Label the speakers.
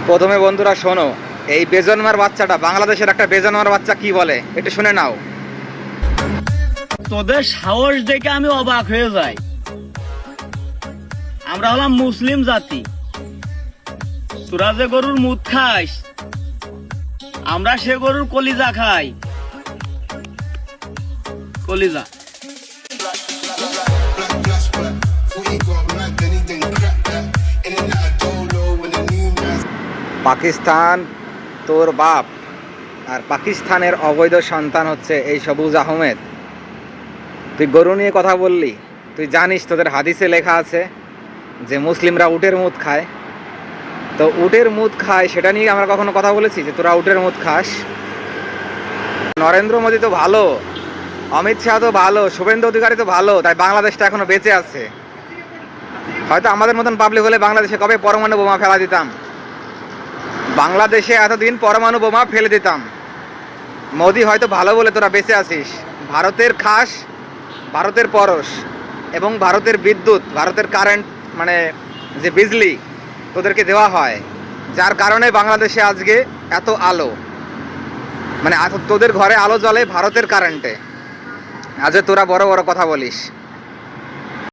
Speaker 1: প্রথমে বন্ধুরা শোনো, এই বেজন্মার বাচ্চাটা, বাংলাদেশের একটা বেজন্মার বাচ্চা কি বলে একটু শুনে নাও।
Speaker 2: তোদের সাহস দেখে আমি অবাক হয়ে যাই। আমরা হলাম মুসলিম জাতি, তোরা যে গরুর মুদ খাস, আমরা সে গরুর কলিজা খাই। কলিজা
Speaker 1: পাকিস্তান তোর বাপ, আর পাকিস্তানের অবৈধ সন্তান হচ্ছে এই সবুজ আহমেদ। তুই গরু নিয়ে কথা বললি, তুই জানিস তোদের হাদিসে লেখা আছে যে মুসলিমরা উটের মুদ খায়। তো উটের মুদ খায় সেটা নিয়ে আমরা কখনো কথা বলেছি যে তোরা উটের মুদ খাস? নরেন্দ্র মোদী তো ভালো, অমিত শাহ তো ভালো, শুভেন্দু অধিকারী তো ভালো, তাই বাংলাদেশটা এখনো বেঁচে আছে। হয়তো আমাদের মতন পাবলিক হলে বাংলাদেশে কবে পরমাণু বোমা ফেলা দিতাম, বাংলাদেশে এতদিন পরমাণু বোমা ফেলে দিতাম। মোদি হয়তো ভালো বলে তোরা বেঁচে আছিস। ভারতের খাস, ভারতের পরশ এবং ভারতের বিদ্যুৎ, ভারতের কারেন্ট, মানে যে বিজলি তোদেরকে দেওয়া হয়, যার কারণে বাংলাদেশে আজকে এত আলো, মানে তোদের ঘরে আলো জ্বলে ভারতের কারেন্টে। আজ তোরা বড় বড় কথা বলিস।